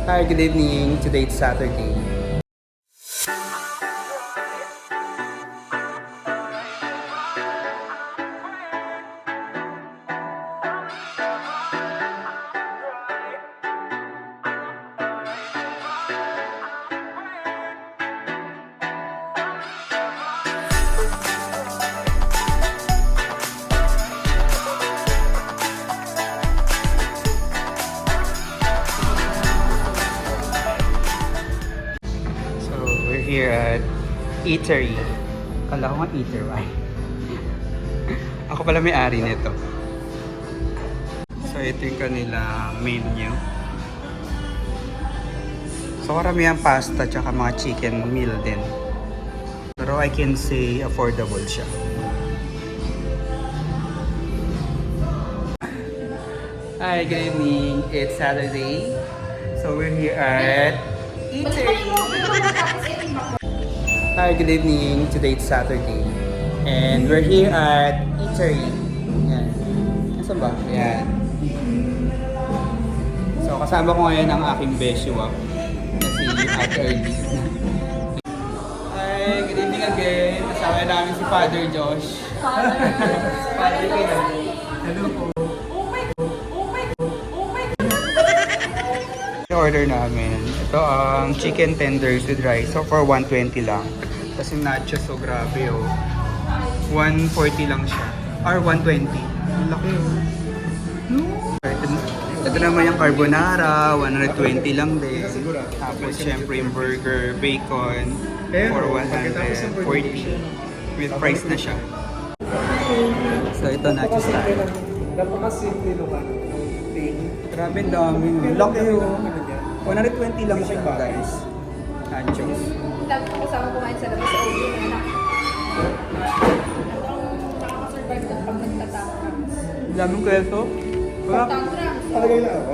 Hi, good evening. Today it's Saturday. We're here at Eatery. Kala ko nga Eatery. Ako pala may-ari nito. So ito yung kanila menu. So karamihan pasta tsaka mga chicken meal din. Pero I can say affordable siya. Hi, good evening. It's Saturday. So we're here at Eatery. Hi, good evening. Today it's Saturday. And we're here at Eatery. Yan. Nasaan ba? Yan. So, kasama ko ngayon ang aking beshiwak na si Ate Erly. Hi, good evening again. Kasama namin si Father Josh. Father kayo. Hello po. Order namin. Ito ang chicken tenders with rice. So for 120 lang. Tapos yung nachos, so grabe oh. 140 lang siya. Or 120. Ang laki oh. Ito naman yung carbonara, 120 lang din. Tapos syempre yung burger, bacon for 140. With price na siya. So ito nachos tayo. Napakasimple naman. Grabe ang dami. Laki oh. 120 lang siya guys. Nachos. Lagi ko kasama kumain sa labas sa ulo ng anak. Nakakasurvive ng pag nagtatapos. Daming kweso. Palagay lang ako.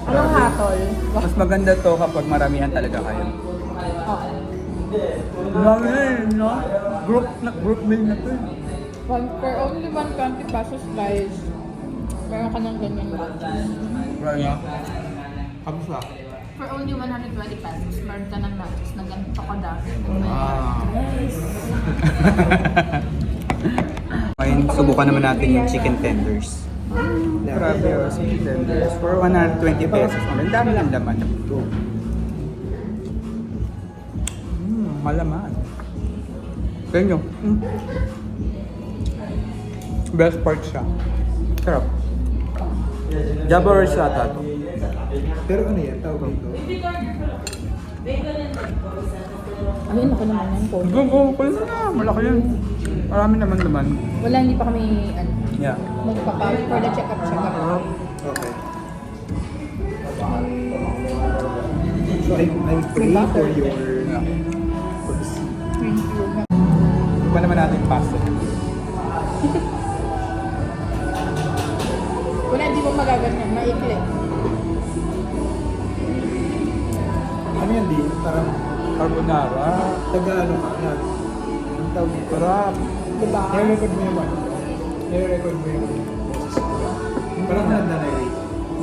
Anong hatol? Mas maganda to kapag maramihan talaga kayo. Dami na yun, no? Group meal na to. For only 120 pesos guys, meron ka ng ganyan lunch. Right nga. Kapos lang. For only 120 pesos, meron ka ng lunches na ganito kadami. Ngayon, subukan naman natin yung chicken tenders. Grabe oh, chicken tenders. For 120 pesos. Ang dami ng laman. Malaman. Ganyan. Best part siya. Sarap. Jabba rice yata to. Pero ano yan? Tawag dito? Ayun, ako naman yan po. Kulo na. Malaki yan. Marami naman laman. Wala, hindi pa kami Yeah. magpapawi for the check-up. Okay. So I pray for your proceed. Thank you. Iba naman natin yung pasta. Wala, hindi mo magaganyan. Maikli. Ano yan di? Parang Carbonara. taga-ano ka na? Ang tawag dito? Sarap. Diba? I-record mo yung ano? I-record mo yung boses ko. Parang na-narrate.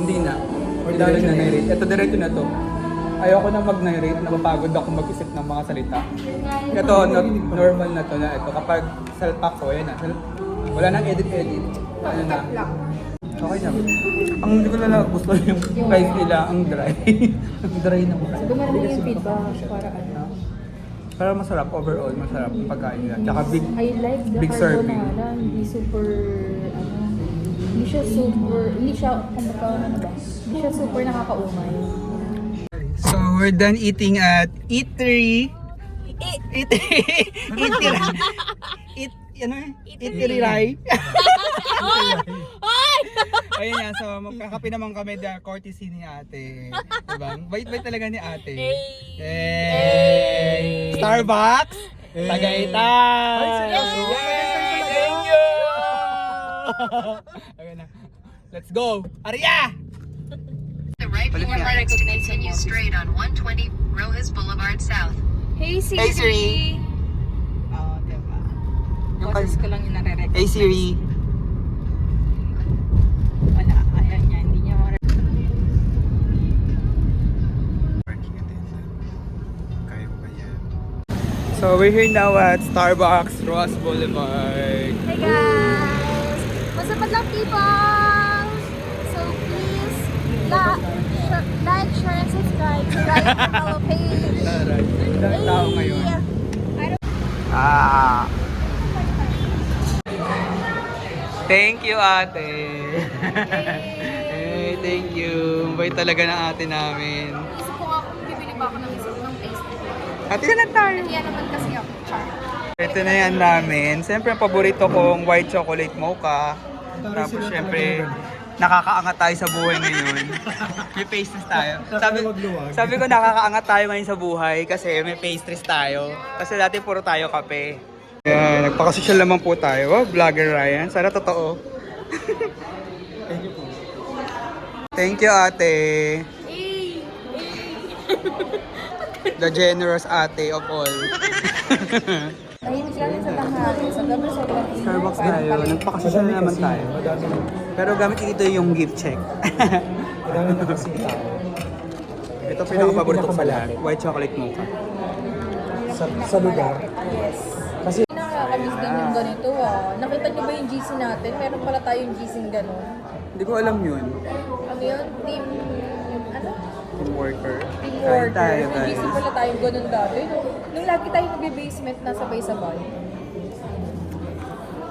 Hindi na. Or Or dahil diretso na na narrate. Ito diretso na to. Ayoko na mag-narrate. Napapagod ako mag-isip ng mga salita. Ito, normal na to na ito. Kapag salpak ko, yan na. Wala nang edit-edit. Ano na. Okay na. Ang hindi ko na gusto yung price nila, ang dry. Ang dry na price. Sabi mo yung feedback para ano. Pero masarap, overall masarap yung pagkain nila. Tsaka big, I like the big serving. carbonara. Hindi super, ano, hindi siya super, hindi siya, ano ba? Hindi siya super nakakaumay. So we're done eating at Eatery. Eatery. Eatery Rai. Ayun yan, so magkakape naman kami dahil courtesy ni ate. Diba? Bait-bait talaga ni ate. Hey! Starbucks! Tagaytay! Yay! Thank you! Okay na. Let's go! Arya! The right before destination you straight on 120 Rojas Boulevard South. Hey Siri! Hey Siri! Oo, diba? Yung Boses ko lang yung nare-record. Hey Siri! Wala, ayaw niya, hindi niya So we're here now at Starbucks, Ross Boulevard. Hey guys! Masapad lang people! So please, like, share, and subscribe to Rise and Follow page. Alright, ilang tao ngayon? I don't Ah. Thank you, ate. Hey, thank you. Mabait talaga ng ate namin. Isip ko nga kung bibili ba ako ng isa ng pastry. Ate na lang tayo. Kaya naman kasi ako, char. Ito na yan namin. Siyempre, ang paborito kong white chocolate mocha. Tapos, siyempre, nakakaangat tayo sa buhay ngayon. May pastries tayo. Sabi ko, nakakaangat tayo ngayon sa buhay kasi may pastries tayo. Kasi dati puro tayo kape. Yan, nagpakasosyal naman po tayo. Wow, vlogger Ryan. Sana totoo. Thank you po. Thank you, ate. The generous ate of all. Tahimik lang yun sa tanghali. Sa gabi, sobrang init. Starbucks tayo. Nagpakasosyal na naman tayo. Madami na. Pero gamit dito yung gift check. Madami na kasi tao. Ito pinaka-paborito ko sa lahat. White chocolate mocha. Sa lugar. Yes. Kasi Nakakamiss din yung ganito ah. Nakita niyo ba yung GC natin? Meron pala tayong GC gano'n. Hindi ko alam yun. Ano yun? Team... Ano? Team worker. Team Kain worker. tayo, May GC guys. pala tayong gano'n dati. Nung lagi tayo nagbe-basement na sabay-sabay.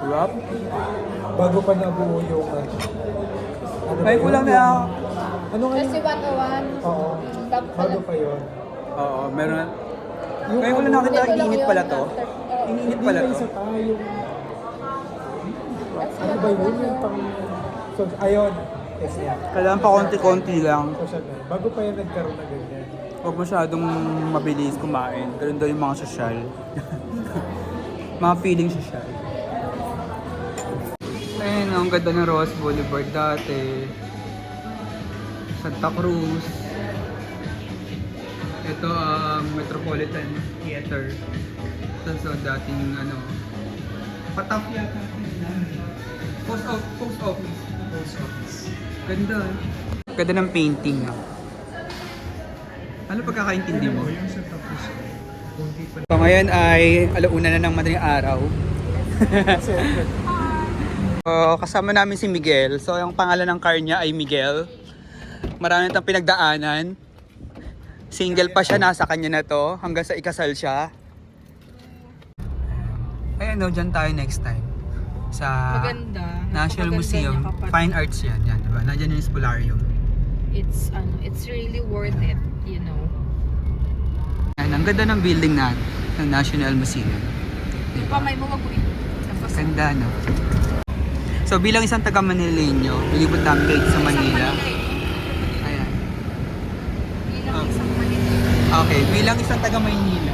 Rob? bago pa nabuo yung ano Ay, ba kulang yun? na ako. Ano nga Kasi yun? 101. Oo. Bago pa Bago pa yun. Oo, meron. Yung Ngayon ko lang nakita, Hindi ko lang init yun pala to. after. Oo. Init Hindi pala na to. isa pa yung That's ano ba yun yung pang so ayun yes yeah. Kailangan pa konti-konti lang. Social na. Bago pa yan nagkaroon na ganyan. Huwag masyadong mabilis kumain. Ganun daw yung mga sosyal. Mga feeling sosyal. Ayun, ang ganda ng Ross Boulevard dati. Santa Cruz. Ito ang Metropolitan Theater. Ito sa dating ano. Patap yata. Post office. Post office. Ganda. Ganda ng painting. No? Ano pagkakaintindi mo? Yung sa tapos kunti pa So ngayon ay alauna na ng madaling araw. kasi So, kasama namin si Miguel. So yung pangalan ng car niya ay Miguel. Marami nang pinagdaanan. Single pa siya, nasa kanya na to. Hanggang sa ikasal siya. Ayan no, dyan tayo next time. Sa Maganda. National Napakaganda Museum. niya kapag- Fine Arts yan. Yan, diba? Nandiyan yung Spolarium. It's really worth it, you know. Yan, ang ganda ng building na ng National Museum. Yung pamay mo wag mo ito. Tapos, Ganda, no? So, bilang isang taga-Manileño, nilibot namin kayo sa Manila. Ayan. Bilang isang Manila. Okay, bilang isang taga-Maynila.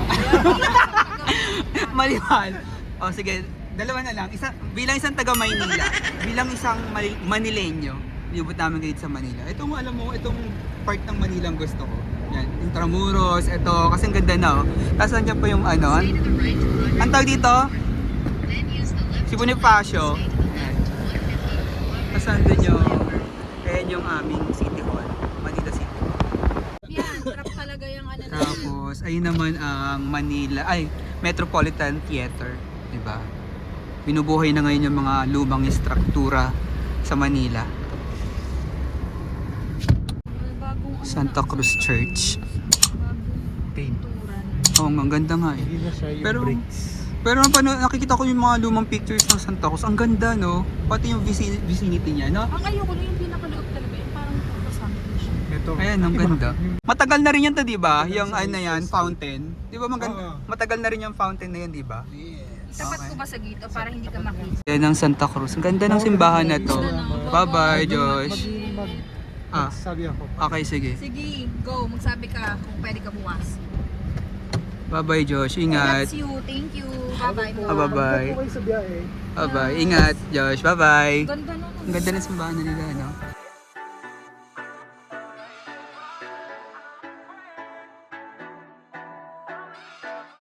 Maliwan. O, sige. Dalawa na lang. Bilang isang taga-Maynila, bilang isang Manileño, nilibot namin kayo sa Manila. Itong, alam mo, itong part ng Manila ang gusto ko. Yan, Intramuros, ito, kasi ang ganda na, oh. Tapos nandiyan pa yung ano, Stay to the right to Rock ang tawag dito? then use the left Si Bonifacio. stay to the left to 150. Tapos nandun yung, ayan yung aming City Hall, Manila City Hall. Yan, trap talaga yung ano na. Tapos, ayun naman ang Metropolitan Theater, di ba? Binubuhay na ngayon yung mga lumang struktura sa Manila. Santa Cruz Church. Paint. Oo, ang ganda nga eh. hindi na siya yung Pero- bricks. Pero nakikita ko yung mga lumang pictures ng Santa Cruz. Ang ganda, no? Pati yung vicinity niya, no? Ang ayoko na yung pinakaloob talaga, yung parang papasample siya. Ito. Ayan, ang Diba? ganda. Yung- Matagal na rin yan to, di ba? Yung ano na yan, fountain. Di ba maganda? Oo. Matagal na rin yung fountain na yan, di ba? Tapat ko ba sa gito para hindi ka makita? Yan ang Santa Cruz. Ang ganda ng simbahan na to. Bye-bye, Josh. Ah. Sabi ako. Okay, sige. Sige, go. Magsabi ka kung pwede ka bukas. Bye-bye, Josh. Ingat. That's you. Thank you. Bye-bye po. Bye-bye. Okay sa biyahe. Bye-bye. Ingat, Josh. Bye-bye. Ganda nun. Ang ganda ng simbahan na nila, no?